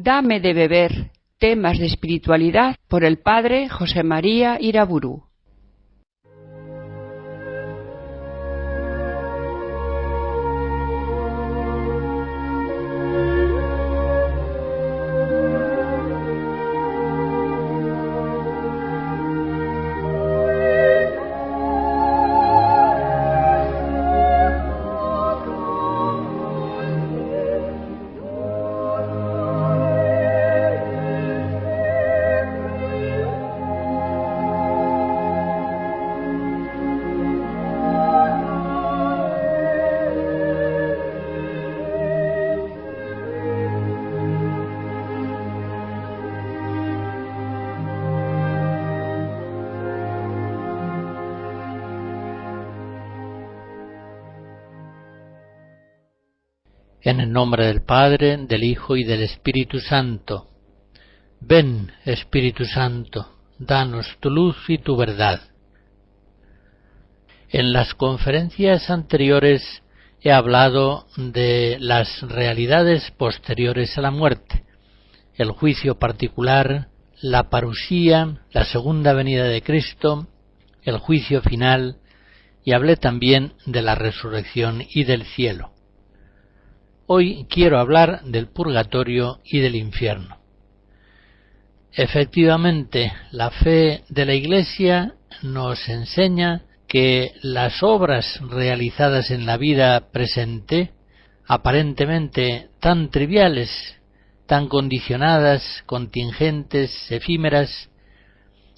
Dame de beber, temas de espiritualidad por el padre José María Iraburu. En el nombre del Padre, del Hijo y del Espíritu Santo. Ven, Espíritu Santo, danos tu luz y tu verdad. En las conferencias anteriores he hablado de las realidades posteriores a la muerte, el juicio particular, la parusía, la segunda venida de Cristo, el juicio final, y hablé también de la resurrección y del cielo. Hoy quiero hablar del purgatorio y del infierno. Efectivamente, la fe de la Iglesia nos enseña que las obras realizadas en la vida presente, aparentemente tan triviales, tan condicionadas, contingentes, efímeras,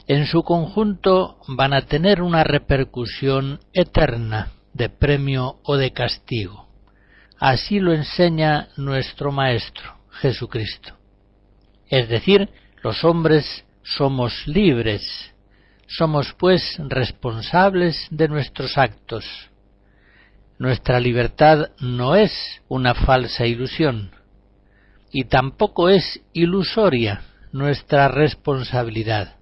en su conjunto van a tener una repercusión eterna de premio o de castigo. Así lo enseña nuestro Maestro, Jesucristo. Es decir, los hombres somos libres, somos pues responsables de nuestros actos. Nuestra libertad no es una falsa ilusión, y tampoco es ilusoria nuestra responsabilidad.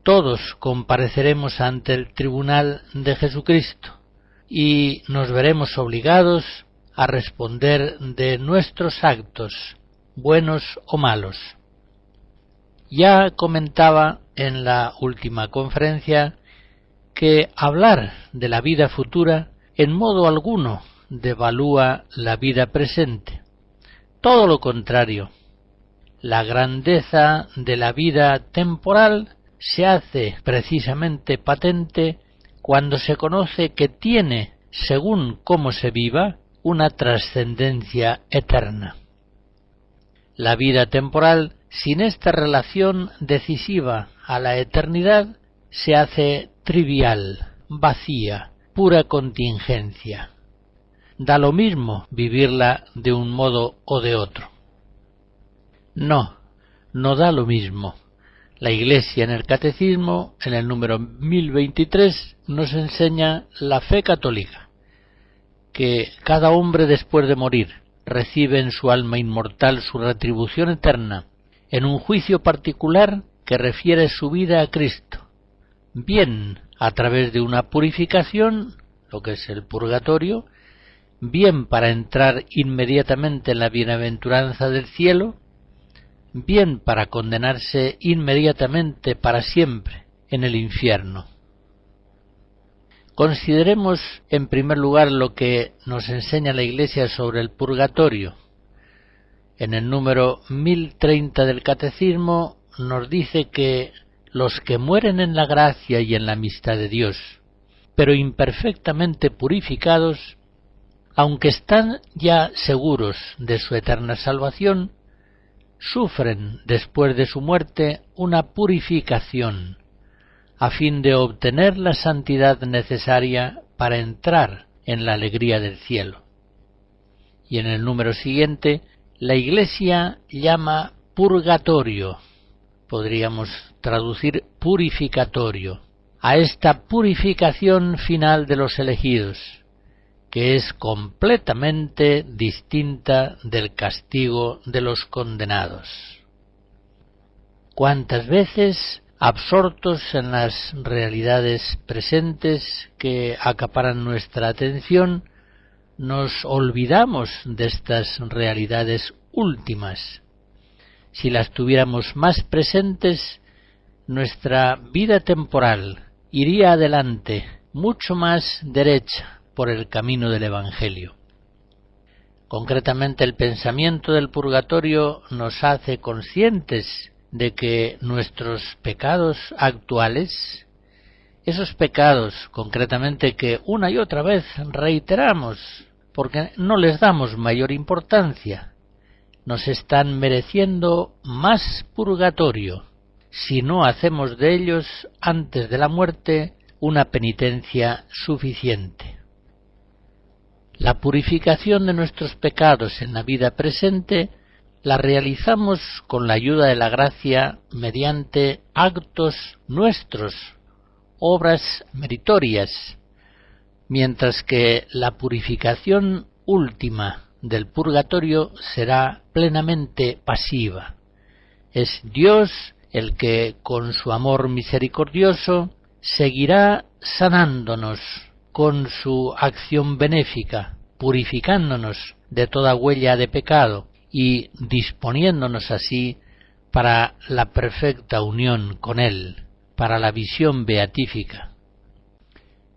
Todos compareceremos ante el tribunal de Jesucristo, y nos veremos obligados a responder de nuestros actos, buenos o malos. Ya comentaba en la última conferencia que hablar de la vida futura en modo alguno devalúa la vida presente. Todo lo contrario, la grandeza de la vida temporal se hace precisamente patente cuando se conoce que tiene, según cómo se viva, una trascendencia eterna. La vida temporal, sin esta relación decisiva a la eternidad, se hace trivial, vacía, pura contingencia. Da lo mismo vivirla de un modo o de otro. No da lo mismo. La Iglesia en el Catecismo, en el número 1023, nos enseña la fe católica, que cada hombre después de morir recibe en su alma inmortal su retribución eterna, en un juicio particular que refiere su vida a Cristo, bien a través de una purificación, lo que es el purgatorio, bien para entrar inmediatamente en la bienaventuranza del cielo, bien para condenarse inmediatamente para siempre en el infierno. Consideremos en primer lugar lo que nos enseña la Iglesia sobre el purgatorio. En el número 1030 del Catecismo nos dice que los que mueren en la gracia y en la amistad de Dios, pero imperfectamente purificados, aunque están ya seguros de su eterna salvación, sufren después de su muerte una purificación, a fin de obtener la santidad necesaria para entrar en la alegría del cielo. Y en el número siguiente, la Iglesia llama purgatorio, podríamos traducir purificatorio, a esta purificación final de los elegidos, que es completamente distinta del castigo de los condenados. ¿Cuántas veces, absortos en las realidades presentes que acaparan nuestra atención, nos olvidamos de estas realidades últimas? Si las tuviéramos más presentes, nuestra vida temporal iría adelante, mucho más derecha, por el camino del Evangelio. Concretamente, el pensamiento del purgatorio nos hace conscientes de que nuestros pecados actuales, esos pecados concretamente que una y otra vez reiteramos porque no les damos mayor importancia, nos están mereciendo más purgatorio si no hacemos de ellos antes de la muerte una penitencia suficiente. La purificación de nuestros pecados en la vida presente la realizamos con la ayuda de la gracia mediante actos nuestros, obras meritorias, mientras que la purificación última del purgatorio será plenamente pasiva. Es Dios el que, con su amor misericordioso, seguirá sanándonos con su acción benéfica, purificándonos de toda huella de pecado y disponiéndonos así para la perfecta unión con Él, para la visión beatífica.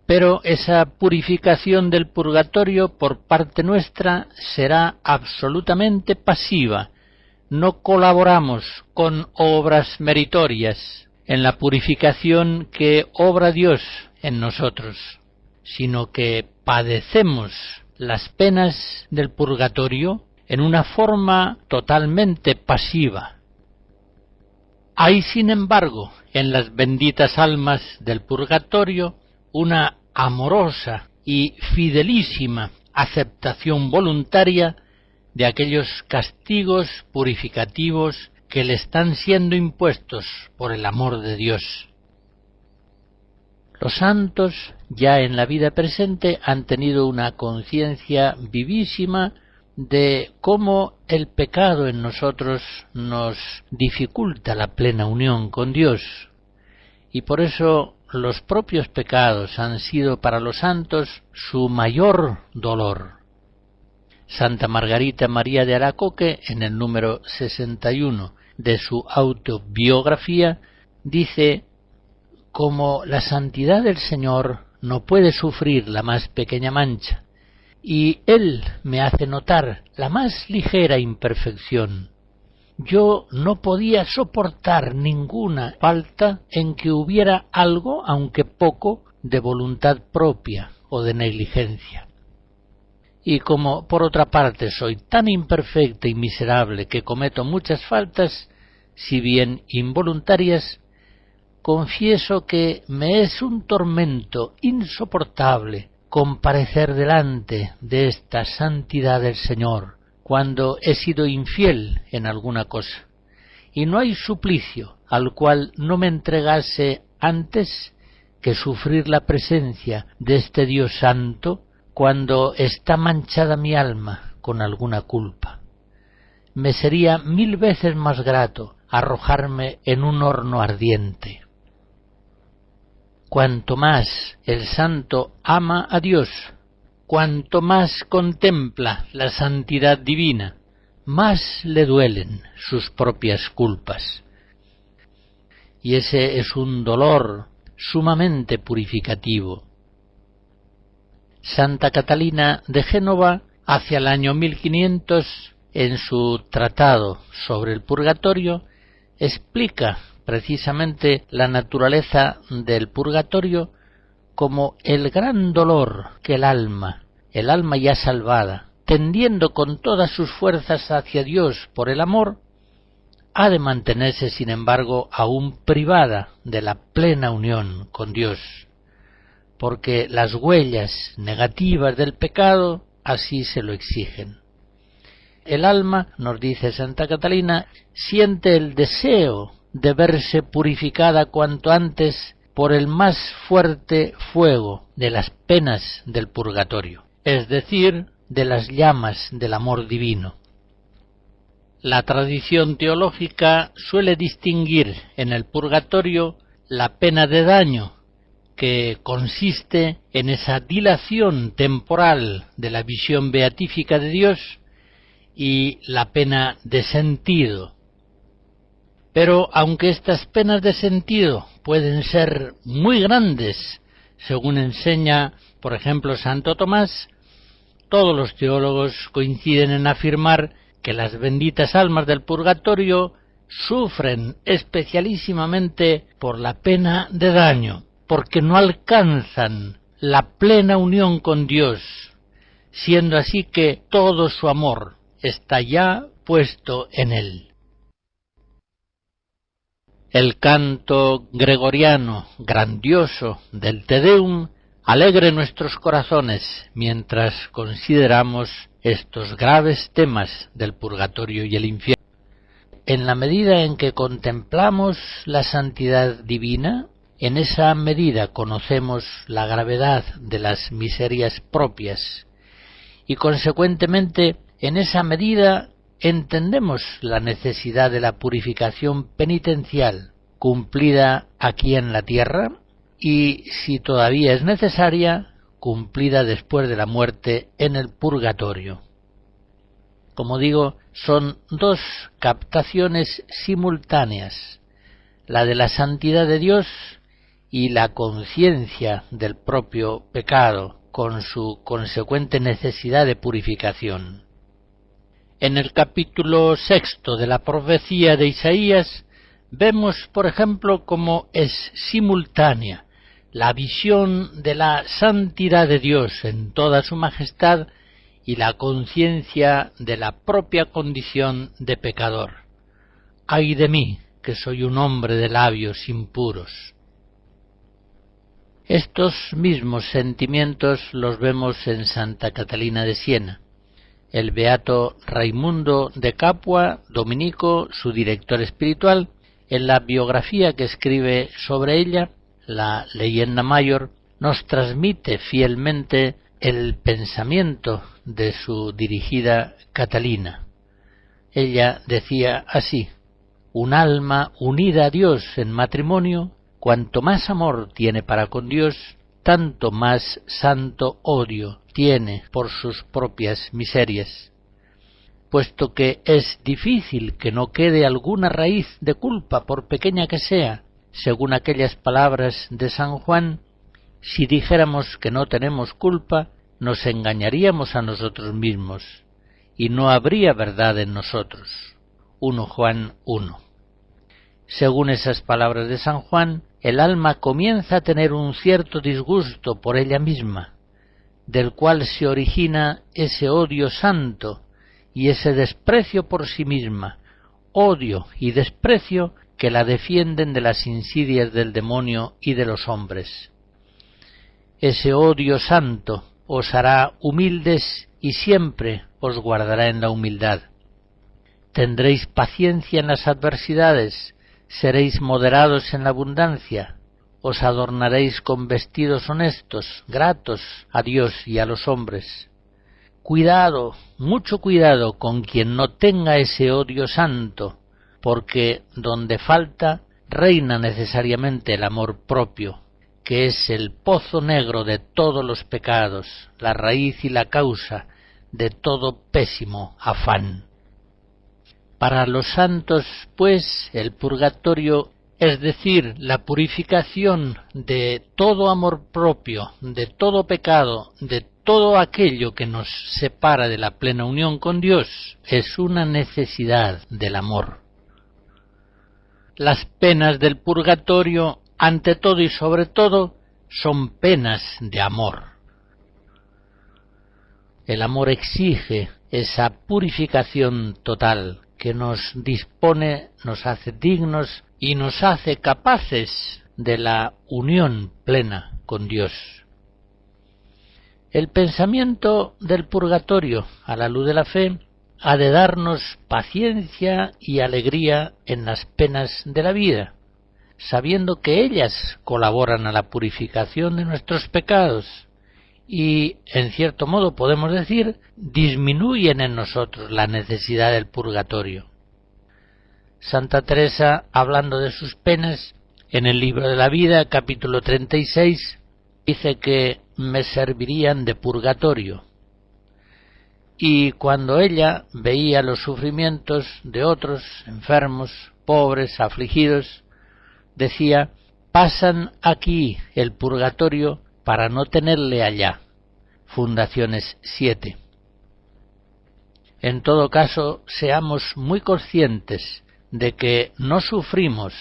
Pero esa purificación del purgatorio por parte nuestra será absolutamente pasiva. No colaboramos con obras meritorias en la purificación que obra Dios en nosotros, sino que padecemos las penas del purgatorio en una forma totalmente pasiva. Hay, sin embargo, en las benditas almas del purgatorio una amorosa y fidelísima aceptación voluntaria de aquellos castigos purificativos que le están siendo impuestos por el amor de Dios. Los santos, ya en la vida presente, han tenido una conciencia vivísima de cómo el pecado en nosotros nos dificulta la plena unión con Dios, y por eso los propios pecados han sido para los santos su mayor dolor. Santa Margarita María de Alacoque, en el número 61 de su autobiografía, dice: como la santidad del Señor no puede sufrir la más pequeña mancha, y Él me hace notar la más ligera imperfección, yo no podía soportar ninguna falta en que hubiera algo, aunque poco, de voluntad propia o de negligencia. Y como por otra parte soy tan imperfecta y miserable que cometo muchas faltas, si bien involuntarias, confieso que me es un tormento insoportable comparecer delante de esta santidad del Señor cuando he sido infiel en alguna cosa, y no hay suplicio al cual no me entregase antes que sufrir la presencia de este Dios santo cuando está manchada mi alma con alguna culpa. Me sería 1000 veces más grato arrojarme en un horno ardiente. Cuanto más el santo ama a Dios, cuanto más contempla la santidad divina, más le duelen sus propias culpas. y ese es un dolor sumamente purificativo. Santa Catalina de Génova, hacia el año 1500, en su tratado sobre el purgatorio, explica precisamente la naturaleza del purgatorio como el gran dolor que el alma ya salvada, tendiendo con todas sus fuerzas hacia Dios por el amor, ha de mantenerse, sin embargo, aún privada de la plena unión con Dios, porque las huellas negativas del pecado así se lo exigen. El alma, nos dice Santa Catalina, siente el deseo de verse purificada cuanto antes por el más fuerte fuego de las penas del purgatorio, es decir, de las llamas del amor divino. La tradición teológica suele distinguir en el purgatorio la pena de daño, que consiste en esa dilación temporal de la visión beatífica de Dios, y la pena de sentido. Pero aunque estas penas de sentido pueden ser muy grandes, según enseña, por ejemplo, Santo Tomás, todos los teólogos coinciden en afirmar que las benditas almas del purgatorio sufren especialísimamente por la pena de daño, porque no alcanzan la plena unión con Dios, siendo así que todo su amor está ya puesto en él. El canto gregoriano grandioso del Te Deum alegre nuestros corazones mientras consideramos estos graves temas del purgatorio y el infierno. En la medida en que contemplamos la santidad divina, en esa medida conocemos la gravedad de las miserias propias y, consecuentemente, en esa medida entendemos la necesidad de la purificación penitencial cumplida aquí en la tierra y, si todavía es necesaria, cumplida después de la muerte en el purgatorio. Como digo, son dos captaciones simultáneas, la de la santidad de Dios y la conciencia del propio pecado, con su consecuente necesidad de purificación. En el capítulo 6 de la profecía de Isaías vemos, por ejemplo, cómo es simultánea la visión de la santidad de Dios en toda su majestad y la conciencia de la propia condición de pecador. ¡Ay de mí, que soy un hombre de labios impuros! Estos mismos sentimientos los vemos en Santa Catalina de Siena. El beato Raimundo de Capua, dominico, su director espiritual, en la biografía que escribe sobre ella, la Leyenda Mayor, nos transmite fielmente el pensamiento de su dirigida Catalina. Ella decía así: un alma unida a Dios en matrimonio, cuanto más amor tiene para con Dios, tanto más santo odio tiene por sus propias miserias. Puesto que es difícil que no quede alguna raíz de culpa, por pequeña que sea, según aquellas palabras de San Juan, si dijéramos que no tenemos culpa, nos engañaríamos a nosotros mismos, y no habría verdad en nosotros. 1 Juan 1. Según esas palabras de San Juan, el alma comienza a tener un cierto disgusto por ella misma, del cual se origina ese odio santo y ese desprecio por sí misma, odio y desprecio que la defienden de las insidias del demonio y de los hombres. Ese odio santo os hará humildes y siempre os guardará en la humildad. Tendréis paciencia en las adversidades, seréis moderados en la abundancia, os adornaréis con vestidos honestos, gratos a Dios y a los hombres. Cuidado, mucho cuidado con quien no tenga ese odio santo, porque donde falta reina necesariamente el amor propio, que es el pozo negro de todos los pecados, la raíz y la causa de todo pésimo afán. Para los santos, pues, el purgatorio es decir, la purificación de todo amor propio, de todo pecado, de todo aquello que nos separa de la plena unión con Dios, es una necesidad del amor. Las penas del purgatorio, ante todo y sobre todo, son penas de amor. El amor exige esa purificación total que nos dispone, nos hace dignos y nos hace capaces de la unión plena con Dios. El pensamiento del purgatorio, a la luz de la fe, ha de darnos paciencia y alegría en las penas de la vida, sabiendo que ellas colaboran a la purificación de nuestros pecados y, en cierto modo podemos decir, disminuyen en nosotros la necesidad del purgatorio. Santa Teresa, hablando de sus penas, en el libro de la vida, capítulo 36, dice que me servirían de purgatorio. Y cuando ella veía los sufrimientos de otros enfermos, pobres, afligidos, decía, pasan aquí el purgatorio para no tenerle allá. Fundaciones 7. En todo caso, seamos muy conscientes de que no sufrimos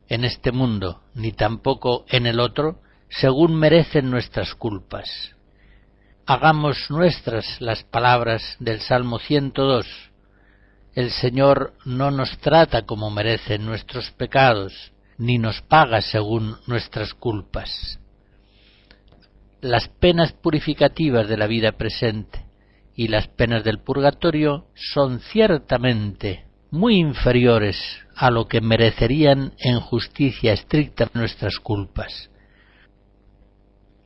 en este mundo, ni tampoco en el otro, según merecen nuestras culpas. Hagamos nuestras las palabras del Salmo 102. El Señor no nos trata como merecen nuestros pecados, ni nos paga según nuestras culpas. Las penas purificativas de la vida presente y las penas del purgatorio son ciertamente muy inferiores a lo que merecerían en justicia estricta nuestras culpas.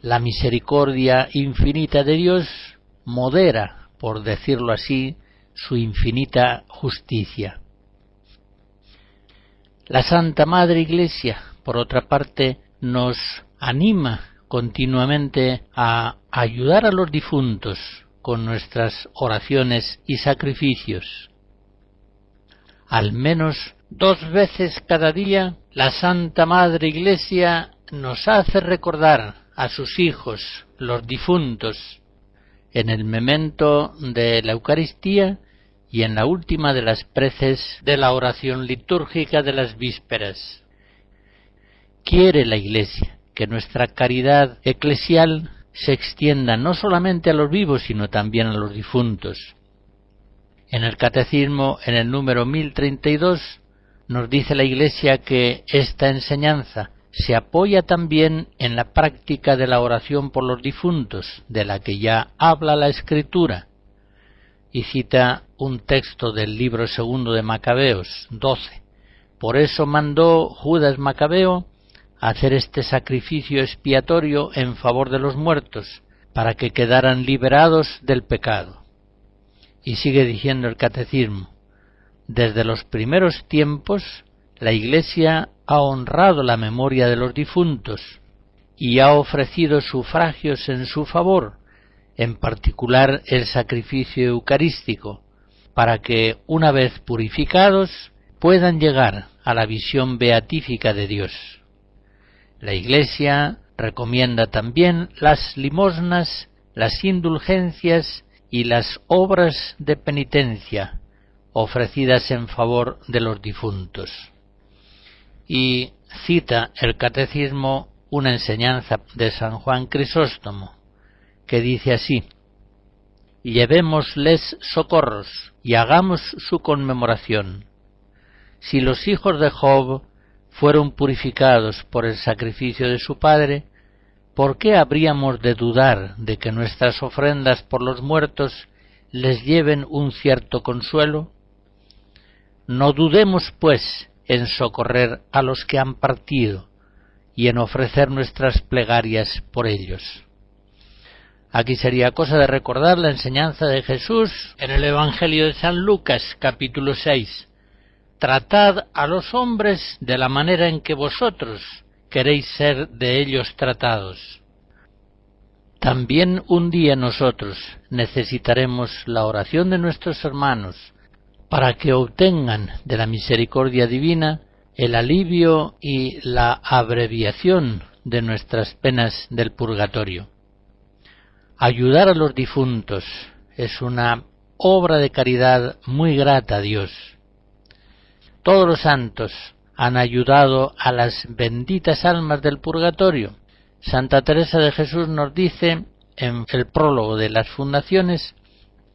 La misericordia infinita de Dios modera, por decirlo así, su infinita justicia. La Santa Madre Iglesia, por otra parte, nos anima continuamente a ayudar a los difuntos con nuestras oraciones y sacrificios. Al menos 2 veces cada día, la Santa Madre Iglesia nos hace recordar a sus hijos, los difuntos, en el memento de la Eucaristía y en la última de las preces de la oración litúrgica de las vísperas. Quiere la Iglesia que nuestra caridad eclesial se extienda no solamente a los vivos, sino también a los difuntos. En el Catecismo, en el número 1032, nos dice la Iglesia que esta enseñanza se apoya también en la práctica de la oración por los difuntos, de la que ya habla la Escritura, y cita un texto del libro segundo de Macabeos 12. Por eso mandó Judas Macabeo hacer este sacrificio expiatorio en favor de los muertos, para que quedaran liberados del pecado. Y sigue diciendo el Catecismo, desde los primeros tiempos la Iglesia ha honrado la memoria de los difuntos y ha ofrecido sufragios en su favor, en particular el sacrificio eucarístico, para que, una vez purificados, puedan llegar a la visión beatífica de Dios. La Iglesia recomienda también las limosnas, las indulgencias y las obras de penitencia ofrecidas en favor de los difuntos. Y cita el Catecismo una enseñanza de San Juan Crisóstomo, que dice así: llevémosles socorros y hagamos su conmemoración. Si los hijos de Job fueron purificados por el sacrificio de su padre, ¿por qué habríamos de dudar de que nuestras ofrendas por los muertos les lleven un cierto consuelo? No dudemos, pues, en socorrer a los que han partido y en ofrecer nuestras plegarias por ellos. Aquí sería cosa de recordar la enseñanza de Jesús en el Evangelio de San Lucas, capítulo 6. Tratad a los hombres de la manera en que vosotros queréis ser de ellos tratados. También un día nosotros necesitaremos la oración de nuestros hermanos para que obtengan de la misericordia divina el alivio y la abreviación de nuestras penas del purgatorio. Ayudar a los difuntos es una obra de caridad muy grata a Dios. Todos los santos han ayudado a las benditas almas del purgatorio. Santa Teresa de Jesús nos dice en el prólogo de las fundaciones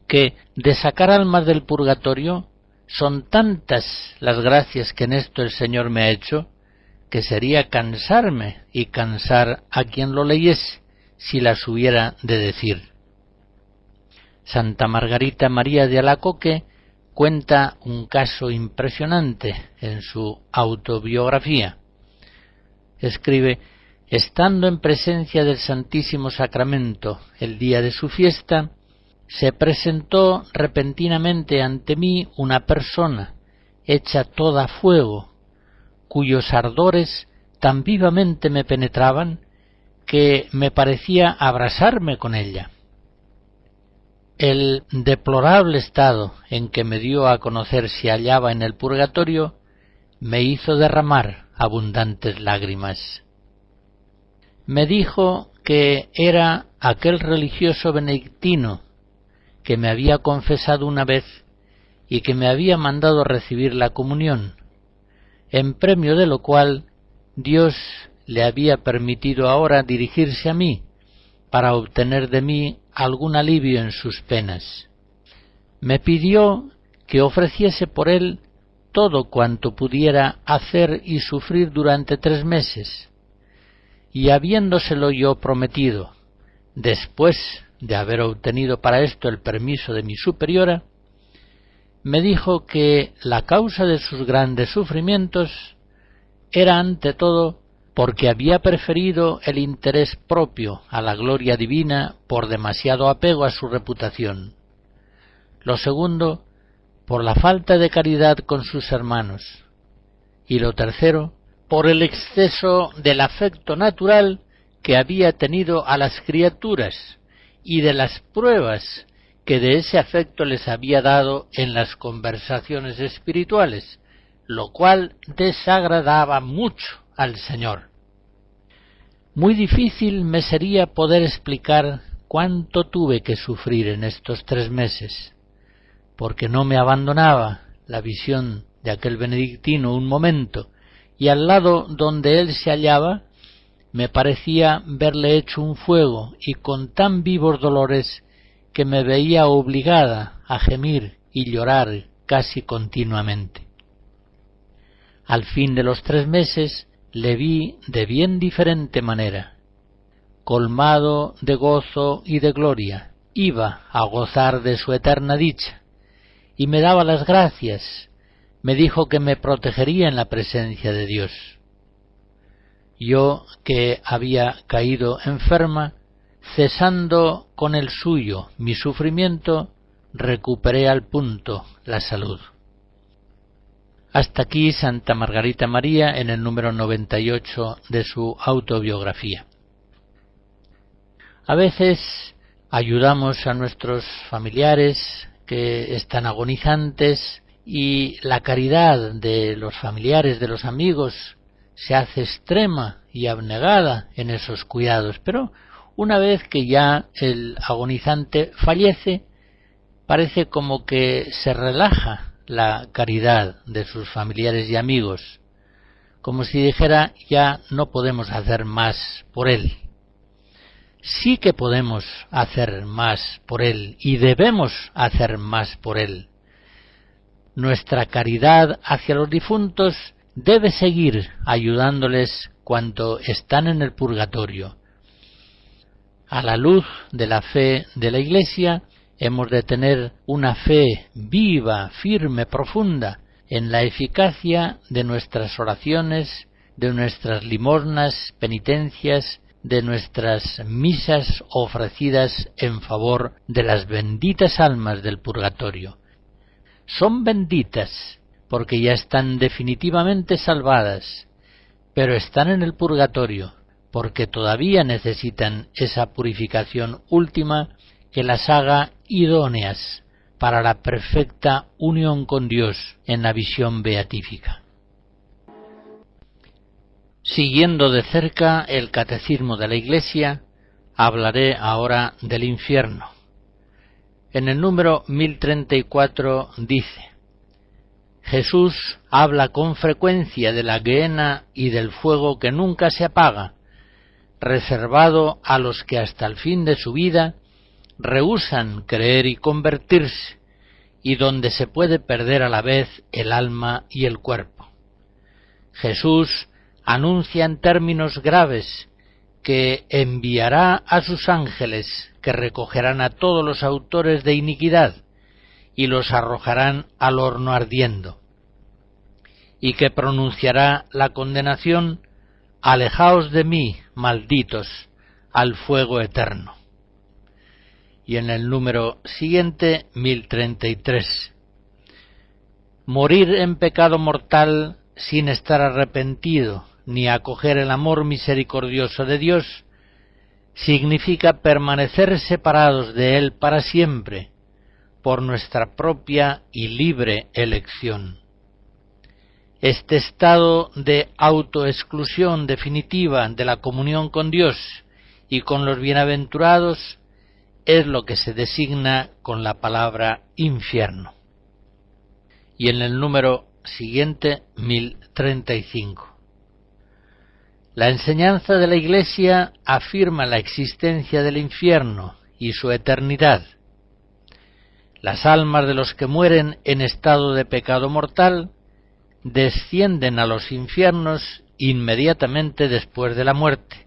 que de sacar almas del purgatorio son tantas las gracias que en esto el Señor me ha hecho, que sería cansarme y cansar a quien lo leyese si las hubiera de decir. Santa Margarita María de Alacoque cuenta un caso impresionante en su autobiografía. Escribe: estando en presencia del Santísimo Sacramento el día de su fiesta, se presentó repentinamente ante mí una persona hecha toda fuego, cuyos ardores tan vivamente me penetraban que me parecía abrasarme con ella. El deplorable estado en que me dio a conocer se hallaba en el purgatorio me hizo derramar abundantes lágrimas. Me dijo que era aquel religioso benedictino que me había confesado una vez y que me había mandado recibir la comunión, en premio de lo cual Dios le había permitido ahora dirigirse a mí para obtener de mí algún alivio en sus penas. Me pidió que ofreciese por él todo cuanto pudiera hacer y sufrir durante 3 meses, y habiéndoselo yo prometido, después de haber obtenido para esto el permiso de mi superiora, me dijo que la causa de sus grandes sufrimientos era ante todo porque había preferido el interés propio a la gloria divina por demasiado apego a su reputación. Lo segundo, por la falta de caridad con sus hermanos. Y lo tercero, por el exceso del afecto natural que había tenido a las criaturas y de las pruebas que de ese afecto les había dado en las conversaciones espirituales, lo cual desagradaba mucho al Señor. Muy difícil me sería poder explicar cuánto tuve que sufrir en estos 3 meses, porque no me abandonaba la visión de aquel benedictino un momento, y al lado donde él se hallaba me parecía verle hecho un fuego y con tan vivos dolores que me veía obligada a gemir y llorar casi continuamente. Al fin de los 3 meses le vi de bien diferente manera. Colmado de gozo y de gloria, iba a gozar de su eterna dicha, y me daba las gracias, me dijo que me protegería en la presencia de Dios. Yo, que había caído enferma, cesando con el suyo mi sufrimiento, recuperé al punto la salud. Hasta aquí Santa Margarita María en el número 98 de su autobiografía. A veces ayudamos a nuestros familiares que están agonizantes y la caridad de los familiares, de los amigos, se hace extrema y abnegada en esos cuidados, pero una vez que ya el agonizante fallece, parece como que se relaja la caridad de sus familiares y amigos, como si dijera: ya no podemos hacer más por él. Sí que podemos hacer más por él y debemos hacer más por él. Nuestra caridad hacia los difuntos debe seguir ayudándoles cuando están en el purgatorio. A la luz de la fe de la Iglesia, hemos de tener una fe viva, firme, profunda en la eficacia de nuestras oraciones, de nuestras limosnas, penitencias, de nuestras misas ofrecidas en favor de las benditas almas del purgatorio. Son benditas porque ya están definitivamente salvadas, pero están en el purgatorio porque todavía necesitan esa purificación última que las haga idóneas para la perfecta unión con Dios en la visión beatífica. Siguiendo de cerca el Catecismo de la Iglesia, hablaré ahora del infierno. En el número 1034 dice: Jesús habla con frecuencia de la gehenna y del fuego que nunca se apaga, reservado a los que hasta el fin de su vida rehúsan creer y convertirse, y donde se puede perder a la vez el alma y el cuerpo. Jesús anuncia en términos graves que enviará a sus ángeles, que recogerán a todos los autores de iniquidad y los arrojarán al horno ardiendo, y que pronunciará la condenación: alejaos de mí, malditos, al fuego eterno. Y en el número siguiente, 1033, morir en pecado mortal sin estar arrepentido ni acoger el amor misericordioso de Dios significa permanecer separados de Él para siempre, por nuestra propia y libre elección. Este estado de autoexclusión definitiva de la comunión con Dios y con los bienaventurados es lo que se designa con la palabra infierno. Y en el número siguiente, 1035. La enseñanza de la Iglesia afirma la existencia del infierno y su eternidad. Las almas de los que mueren en estado de pecado mortal descienden a los infiernos inmediatamente después de la muerte,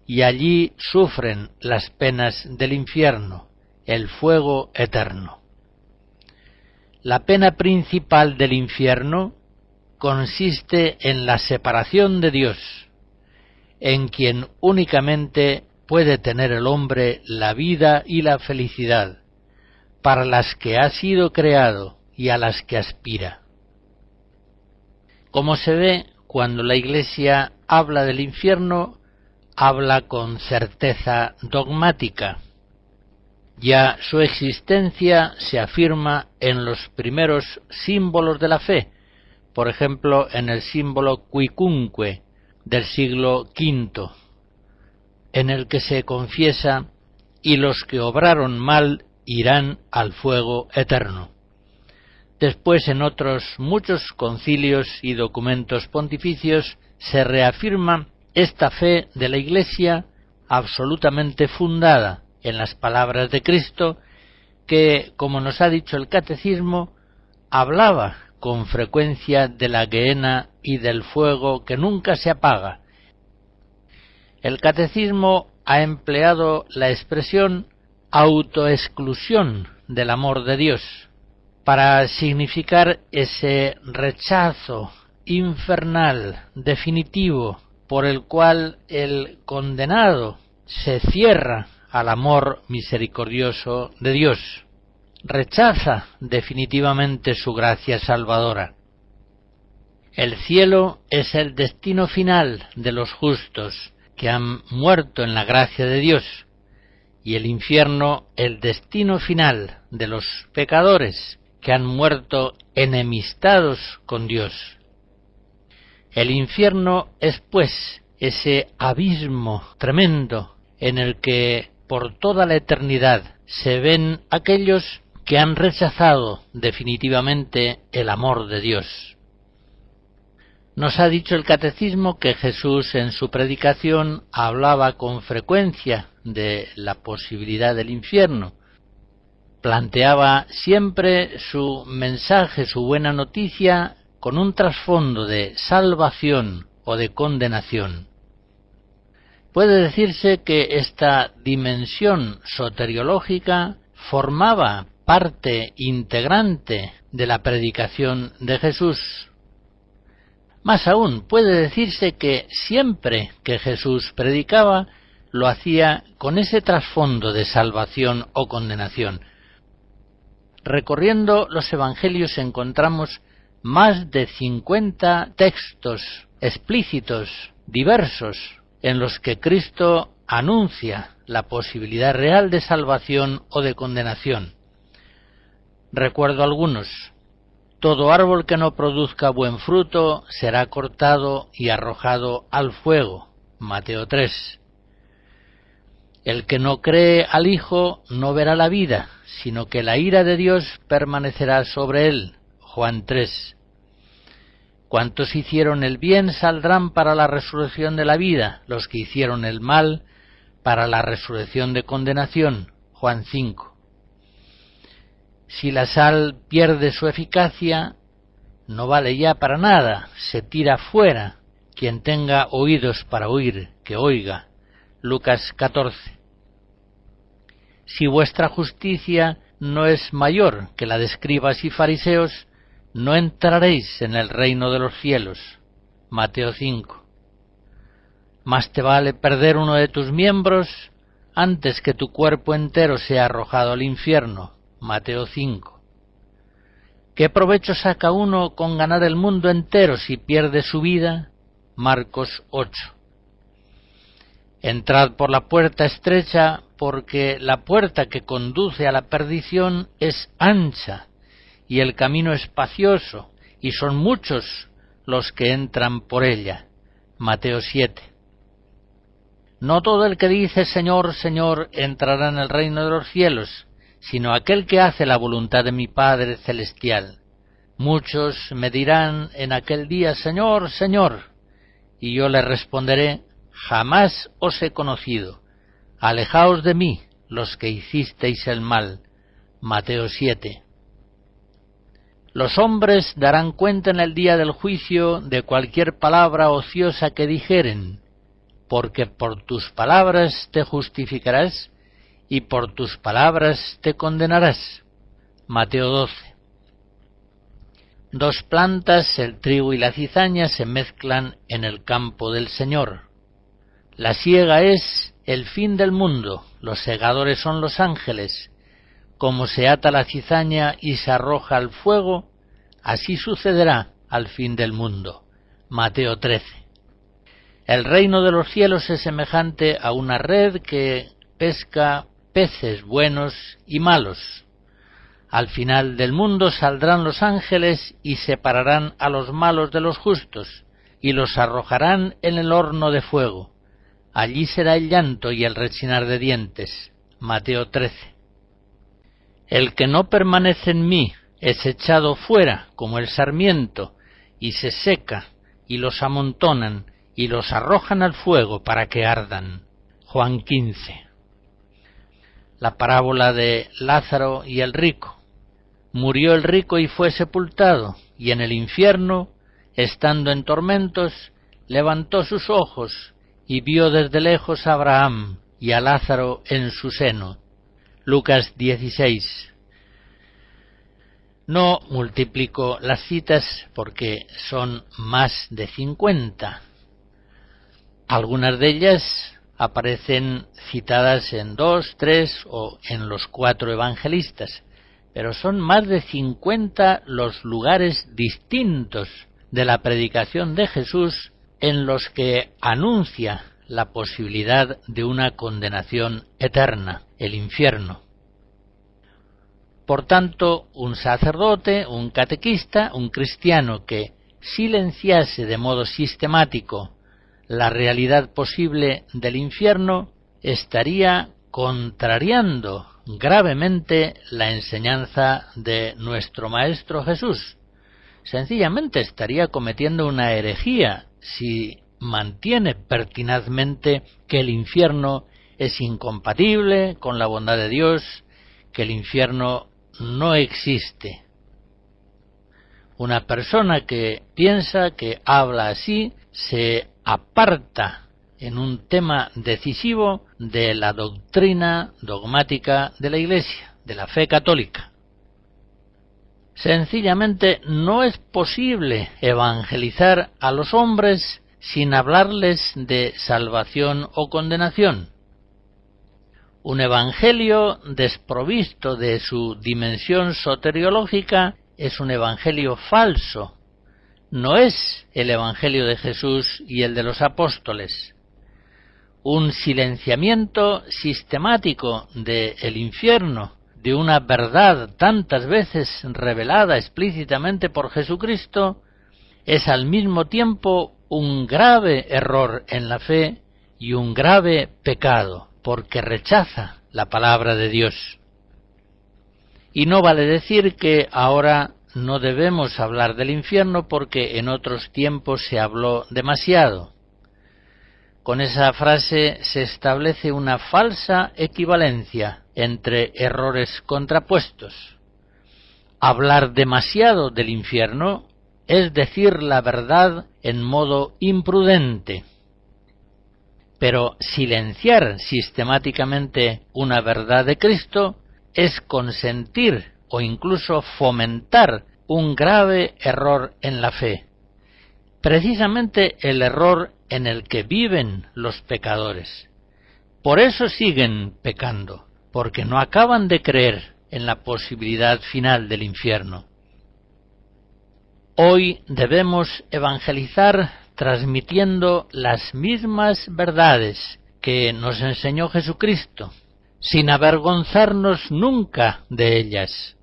y allí sufren las penas del infierno, el fuego eterno. La pena principal del infierno consiste en la separación de Dios, en quien únicamente puede tener el hombre la vida y la felicidad, para las que ha sido creado y a las que aspira. Como se ve, cuando la Iglesia habla del infierno, habla con certeza dogmática. Ya su existencia se afirma en los primeros símbolos de la fe, por ejemplo en el símbolo quicunque del siglo V, en el que se confiesa: y los que obraron mal irán al fuego eterno. Después, en otros muchos concilios y documentos pontificios, se reafirma esta fe de la Iglesia absolutamente fundada en las palabras de Cristo, que, como nos ha dicho el Catecismo, hablaba con frecuencia de la gehenna y del fuego que nunca se apaga. El Catecismo ha empleado la expresión autoexclusión del amor de Dios para significar ese rechazo infernal definitivo por el cual el condenado se cierra al amor misericordioso de Dios, rechaza definitivamente su gracia salvadora. El cielo es el destino final de los justos que han muerto en la gracia de Dios, y el infierno el destino final de los pecadores que han muerto enemistados con Dios. El infierno es, pues, ese abismo tremendo en el que por toda la eternidad se ven aquellos que han rechazado definitivamente el amor de Dios. Nos ha dicho el Catecismo que Jesús en su predicación hablaba con frecuencia de la posibilidad del infierno. Planteaba siempre su mensaje, su buena noticia, con un trasfondo de salvación o de condenación. Puede decirse que esta dimensión soteriológica formaba parte integrante de la predicación de Jesús. Más aún, puede decirse que siempre que Jesús predicaba, lo hacía con ese trasfondo de salvación o condenación. Recorriendo los evangelios encontramos más de 50 textos explícitos, diversos, en los que Cristo anuncia la posibilidad real de salvación o de condenación. Recuerdo algunos: Todo árbol que no produzca buen fruto será cortado y arrojado al fuego. Mateo 3. El que no cree al Hijo no verá la vida, sino que la ira de Dios permanecerá sobre él. Juan 3. Cuantos hicieron el bien saldrán para la resurrección de la vida, los que hicieron el mal para la resurrección de condenación. Juan 5. Si la sal pierde su eficacia, no vale ya para nada, se tira fuera. Quien tenga oídos para oír, que oiga. Lucas 14. Si vuestra justicia no es mayor que la de escribas y fariseos, no entraréis en el reino de los cielos. Mateo 5. Más te vale perder uno de tus miembros antes que tu cuerpo entero sea arrojado al infierno. Mateo 5. ¿Qué provecho saca uno con ganar el mundo entero si pierde su vida? Marcos 8. Entrad por la puerta estrecha, porque la puerta que conduce a la perdición es ancha, y el camino espacioso, y son muchos los que entran por ella. Mateo 7. No todo el que dice Señor, Señor, entrará en el reino de los cielos, sino aquel que hace la voluntad de mi Padre celestial. Muchos me dirán en aquel día, Señor, Señor, y yo les responderé, jamás os he conocido. Alejaos de mí, los que hicisteis el mal. Mateo 7. Los hombres darán cuenta en el día del juicio de cualquier palabra ociosa que dijeren, porque por tus palabras te justificarás y por tus palabras te condenarás. Mateo 12. Dos plantas, el trigo y la cizaña, se mezclan en el campo del Señor. La siega es el fin del mundo, los segadores son los ángeles. Como se ata la cizaña y se arroja al fuego, así sucederá al fin del mundo. Mateo 13. El reino de los cielos es semejante a una red que pesca peces buenos y malos. Al final del mundo saldrán los ángeles y separarán a los malos de los justos, y los arrojarán en el horno de fuego. Allí será el llanto y el rechinar de dientes. Mateo 13. El que no permanece en mí es echado fuera como el sarmiento, y se seca, y los amontonan, y los arrojan al fuego para que ardan. Juan 15. La parábola de Lázaro y el rico. Murió el rico y fue sepultado, y en el infierno, estando en tormentos, levantó sus ojos, y vio desde lejos a Abraham y a Lázaro en su seno. Lucas 16. No multiplico las citas porque son más de 50. Algunas de ellas aparecen citadas en 2, 3 o en los 4 evangelistas, pero son más de 50 los lugares distintos de la predicación de Jesús en los que anuncia la posibilidad de una condenación eterna, el infierno. Por tanto, un sacerdote, un catequista, un cristiano que silenciase de modo sistemático la realidad posible del infierno, estaría contrariando gravemente la enseñanza de nuestro Maestro Jesús. Sencillamente estaría cometiendo una herejía si mantiene pertinazmente que el infierno es incompatible con la bondad de Dios, que el infierno no existe. Una persona que piensa, que habla así, se aparta en un tema decisivo de la doctrina dogmática de la Iglesia, de la fe católica. Sencillamente no es posible evangelizar a los hombres sin hablarles de salvación o condenación. Un evangelio desprovisto de su dimensión soteriológica es un evangelio falso. No es el evangelio de Jesús y el de los apóstoles. Un silenciamiento sistemático del infierno, de una verdad tantas veces revelada explícitamente por Jesucristo es al mismo tiempo un grave error en la fe y un grave pecado, porque rechaza la palabra de Dios. Y no vale decir que ahora no debemos hablar del infierno porque en otros tiempos se habló demasiado. Con esa frase se establece una falsa equivalencia entre errores contrapuestos. Hablar demasiado del infierno es decir la verdad en modo imprudente. Pero silenciar sistemáticamente una verdad de Cristo es consentir o incluso fomentar un grave error en la fe. Precisamente el error en el que viven los pecadores. Por eso siguen pecando, porque no acaban de creer en la posibilidad final del infierno. Hoy debemos evangelizar transmitiendo las mismas verdades que nos enseñó Jesucristo, sin avergonzarnos nunca de ellas,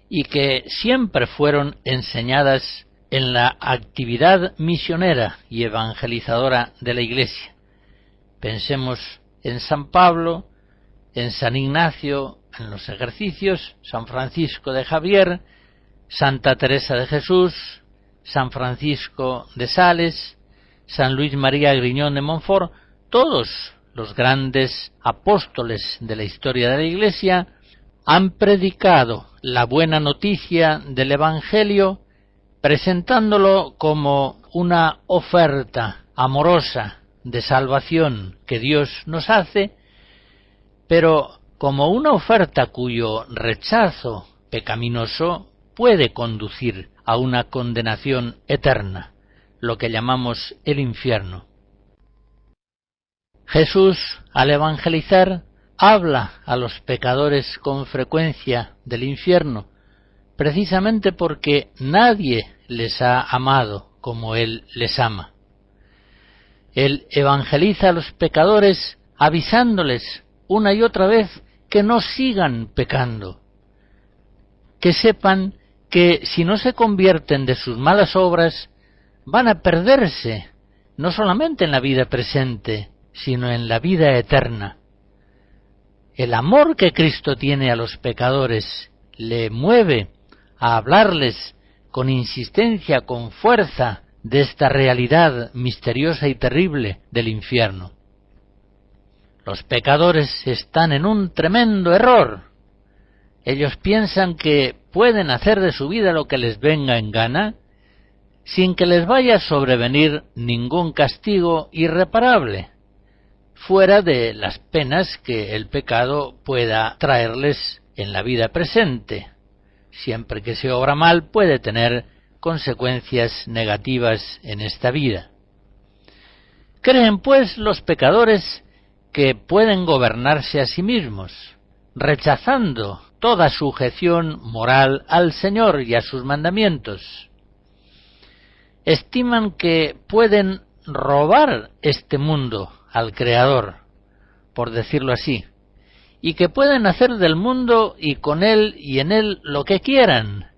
y que siempre fueron enseñadas en la actividad misionera y evangelizadora de la Iglesia. Pensemos en San Pablo, en San Ignacio, en los ejercicios, San Francisco de Javier, Santa Teresa de Jesús, San Francisco de Sales, San Luis María Griñón de Montfort, todos los grandes apóstoles de la historia de la Iglesia han predicado la buena noticia del Evangelio presentándolo como una oferta amorosa de salvación que Dios nos hace, pero como una oferta cuyo rechazo pecaminoso puede conducir a una condenación eterna, lo que llamamos el infierno. Jesús, al evangelizar, habla a los pecadores con frecuencia del infierno, precisamente porque nadie les ha amado como Él les ama. Él evangeliza a los pecadores avisándoles una y otra vez que no sigan pecando, que sepan que si no se convierten de sus malas obras van a perderse, no solamente en la vida presente, sino en la vida eterna. El amor que Cristo tiene a los pecadores le mueve a hablarles con insistencia, con fuerza, de esta realidad misteriosa y terrible del infierno. Los pecadores están en un tremendo error. Ellos piensan que pueden hacer de su vida lo que les venga en gana, sin que les vaya a sobrevenir ningún castigo irreparable, fuera de las penas que el pecado pueda traerles en la vida presente. Siempre que se obra mal puede tener consecuencias negativas en esta vida. Creen pues los pecadores que pueden gobernarse a sí mismos, rechazando toda sujeción moral al Señor y a sus mandamientos. Estiman que pueden robar este mundo al Creador, por decirlo así, y que pueden hacer del mundo y con él y en él lo que quieran.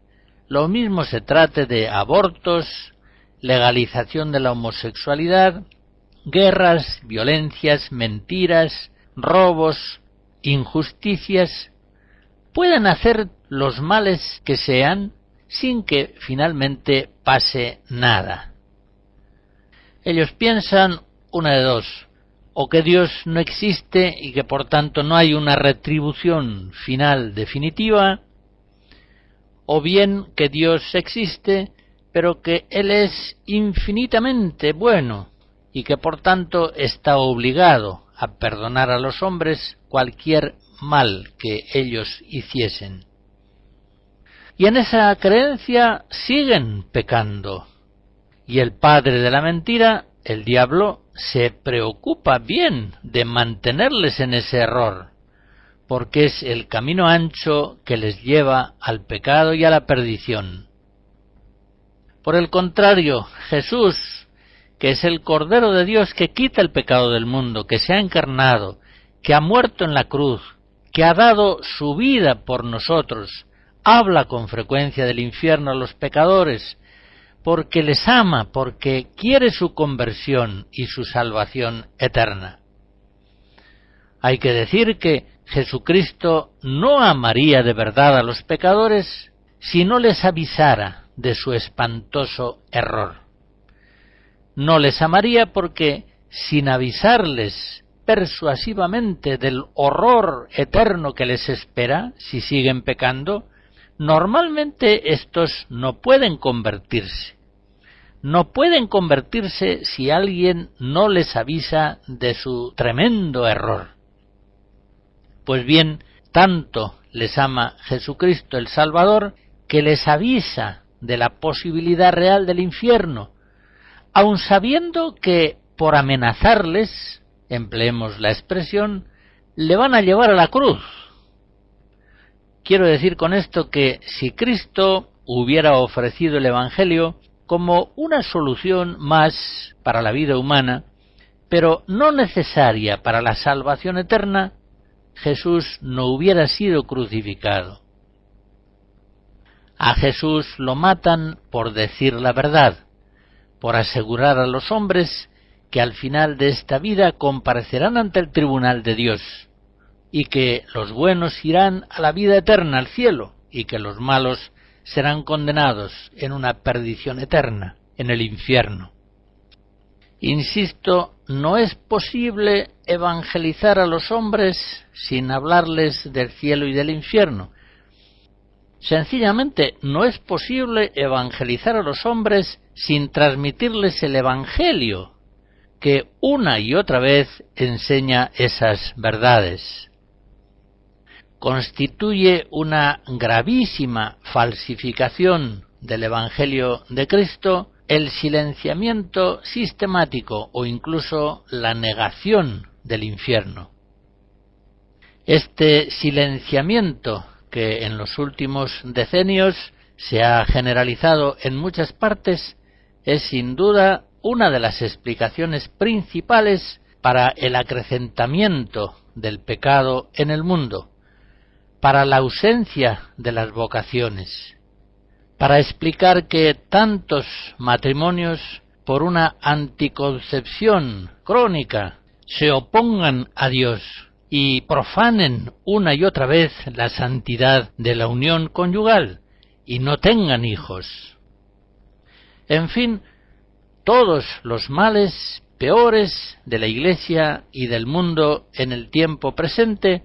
Lo mismo se trate de abortos, legalización de la homosexualidad, guerras, violencias, mentiras, robos, injusticias. Pueden hacer los males que sean sin que finalmente pase nada. Ellos piensan una de dos: o que Dios no existe y que por tanto no hay una retribución final definitiva, o bien que Dios existe, pero que Él es infinitamente bueno y que por tanto está obligado a perdonar a los hombres cualquier mal que ellos hiciesen. Y en esa creencia siguen pecando. Y el padre de la mentira, el diablo, se preocupa bien de mantenerles en ese error, porque es el camino ancho que les lleva al pecado y a la perdición. Por el contrario, Jesús, que es el Cordero de Dios que quita el pecado del mundo, que se ha encarnado, que ha muerto en la cruz, que ha dado su vida por nosotros, habla con frecuencia del infierno a los pecadores, porque les ama, porque quiere su conversión y su salvación eterna. Hay que decir que Jesucristo no amaría de verdad a los pecadores si no les avisara de su espantoso error. No les amaría porque, sin avisarles persuasivamente del horror eterno que les espera si siguen pecando, normalmente estos no pueden convertirse. No pueden convertirse si alguien no les avisa de su tremendo error. Pues bien, tanto les ama Jesucristo el Salvador que les avisa de la posibilidad real del infierno, aun sabiendo que por amenazarles, empleemos la expresión, le van a llevar a la cruz. Quiero decir con esto que si Cristo hubiera ofrecido el Evangelio como una solución más para la vida humana, pero no necesaria para la salvación eterna, Jesús no hubiera sido crucificado. A Jesús lo matan por decir la verdad, por asegurar a los hombres que al final de esta vida comparecerán ante el tribunal de Dios, y que los buenos irán a la vida eterna, al cielo, y que los malos serán condenados en una perdición eterna, en el infierno. Insisto, no es posible evangelizar a los hombres sin hablarles del cielo y del infierno. Sencillamente, no es posible evangelizar a los hombres sin transmitirles el Evangelio, que una y otra vez enseña esas verdades. Constituye una gravísima falsificación del Evangelio de Cristo el silenciamiento sistemático o incluso la negación del infierno. Este silenciamiento, que en los últimos decenios se ha generalizado en muchas partes, es sin duda una de las explicaciones principales para el acrecentamiento del pecado en el mundo, para la ausencia de las vocaciones, para explicar que tantos matrimonios, por una anticoncepción crónica, se opongan a Dios y profanen una y otra vez la santidad de la unión conyugal y no tengan hijos. En fin, todos los males peores de la Iglesia y del mundo en el tiempo presente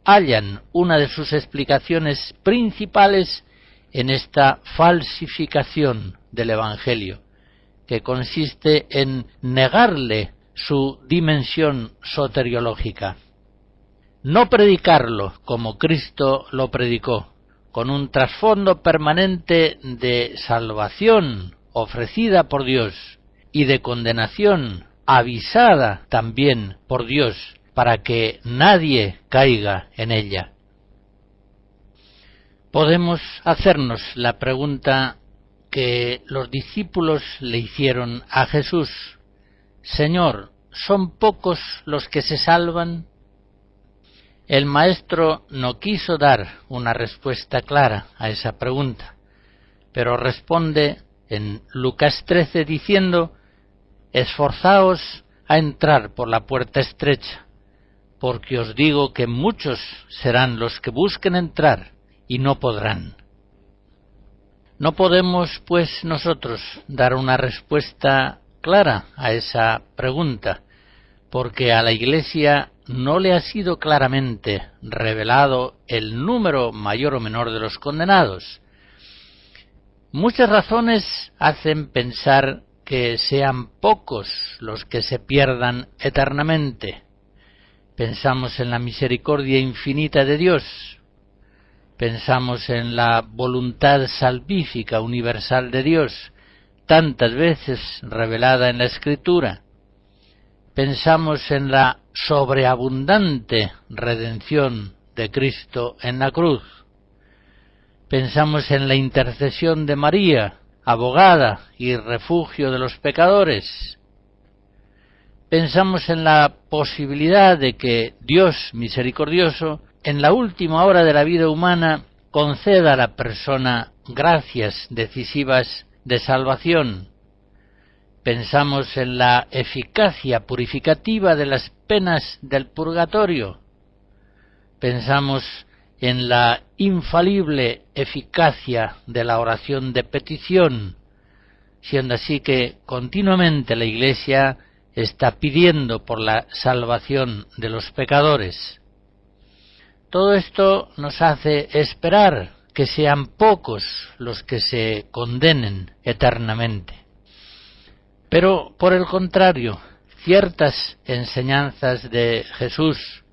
hallan una de sus explicaciones principales en esta falsificación del Evangelio, que consiste en negarle su dimensión soteriológica. No predicarlo como Cristo lo predicó, con un trasfondo permanente de salvación ofrecida por Dios y de condenación avisada también por Dios para que nadie caiga en ella. Podemos hacernos la pregunta que los discípulos le hicieron a Jesús: Señor, ¿son pocos los que se salvan? El Maestro no quiso dar una respuesta clara a esa pregunta, pero responde en Lucas 13 diciendo: Esforzaos a entrar por la puerta estrecha, porque os digo que muchos serán los que busquen entrar y no podrán. No podemos, pues, nosotros dar una respuesta clara a esa pregunta, porque a la Iglesia no le ha sido claramente revelado el número mayor o menor de los condenados. Muchas razones hacen pensar que sean pocos los que se pierdan eternamente. Pensamos en la misericordia infinita de Dios, pensamos en la voluntad salvífica universal de Dios, tantas veces revelada en la Escritura. Pensamos en la sobreabundante redención de Cristo en la cruz. Pensamos en la intercesión de María, abogada y refugio de los pecadores. Pensamos en la posibilidad de que Dios misericordioso en la última hora de la vida humana conceda a la persona gracias decisivas de salvación. Pensamos en la eficacia purificativa de las penas del purgatorio. Pensamos en la infalible eficacia de la oración de petición, siendo así que continuamente la Iglesia está pidiendo por la salvación de los pecadores. Todo esto nos hace esperar que sean pocos los que se condenen eternamente. Pero, por el contrario, ciertas enseñanzas de Jesús,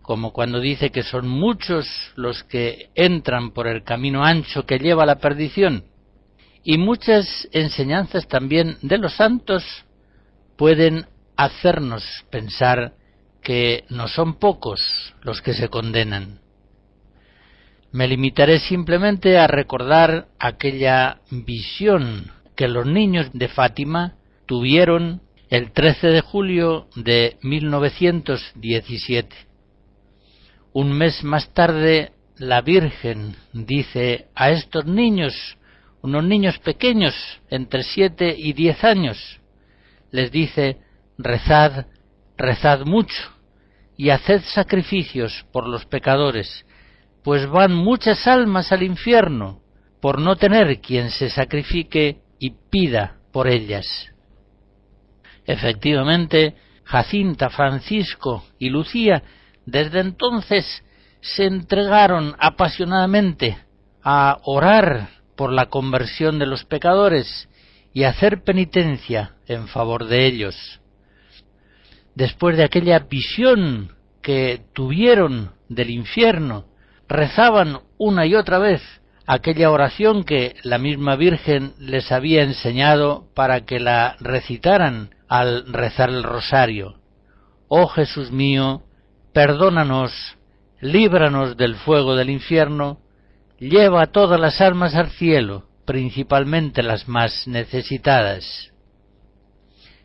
como cuando dice que son muchos los que entran por el camino ancho que lleva a la perdición, y muchas enseñanzas también de los santos pueden hacernos pensar que no son pocos los que se condenan. Me limitaré simplemente a recordar aquella visión que los niños de Fátima tuvieron el 13 de julio de 1917. Un mes más tarde, la Virgen dice a estos niños, unos niños pequeños, entre 7 y 10 años, les dice: rezad, rezad mucho, y haced sacrificios por los pecadores, pues van muchas almas al infierno, por no tener quien se sacrifique y pida por ellas. Efectivamente, Jacinta, Francisco y Lucía desde entonces se entregaron apasionadamente a orar por la conversión de los pecadores y a hacer penitencia en favor de ellos. Después de aquella visión que tuvieron del infierno, rezaban una y otra vez aquella oración que la misma Virgen les había enseñado para que la recitaran al rezar el rosario. Oh Jesús mío, perdónanos, líbranos del fuego del infierno, lleva a todas las almas al cielo, principalmente las más necesitadas.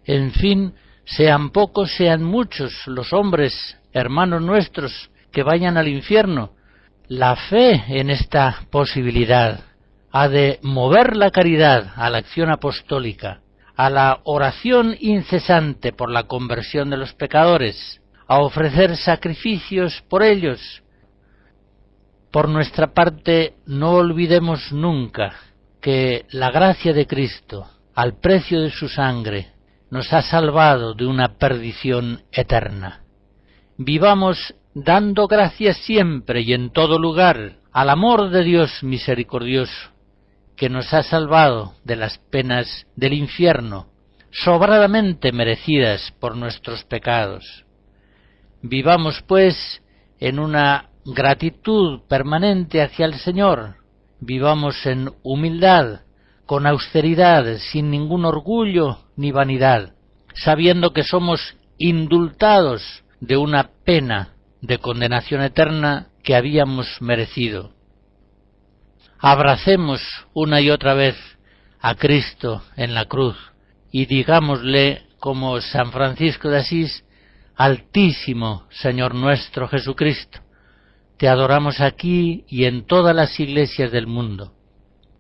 En fin, sean pocos, sean muchos los hombres, hermanos nuestros, que vayan al infierno, la fe en esta posibilidad ha de mover la caridad a la acción apostólica, a la oración incesante por la conversión de los pecadores, a ofrecer sacrificios por ellos. Por nuestra parte, no olvidemos nunca que la gracia de Cristo, al precio de su sangre, nos ha salvado de una perdición eterna. Vivamos dando gracias siempre y en todo lugar al amor de Dios misericordioso, que nos ha salvado de las penas del infierno, sobradamente merecidas por nuestros pecados. Vivamos, pues, en una gratitud permanente hacia el Señor, vivamos en humildad, con austeridad, sin ningún orgullo ni vanidad, sabiendo que somos indultados de una pena de condenación eterna que habíamos merecido. Abracemos una y otra vez a Cristo en la cruz y digámosle, como San Francisco de Asís: Altísimo Señor nuestro Jesucristo, te adoramos aquí y en todas las iglesias del mundo,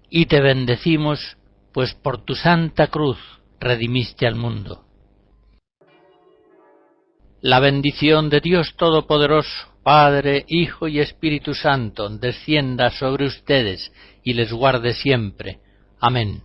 y te bendecimos, pues por tu santa cruz redimiste al mundo. La bendición de Dios Todopoderoso, Padre, Hijo y Espíritu Santo, descienda sobre ustedes y les guarde siempre. Amén.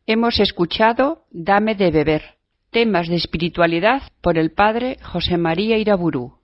Hemos escuchado Dame de beber, temas de espiritualidad por el padre José María Iraburu.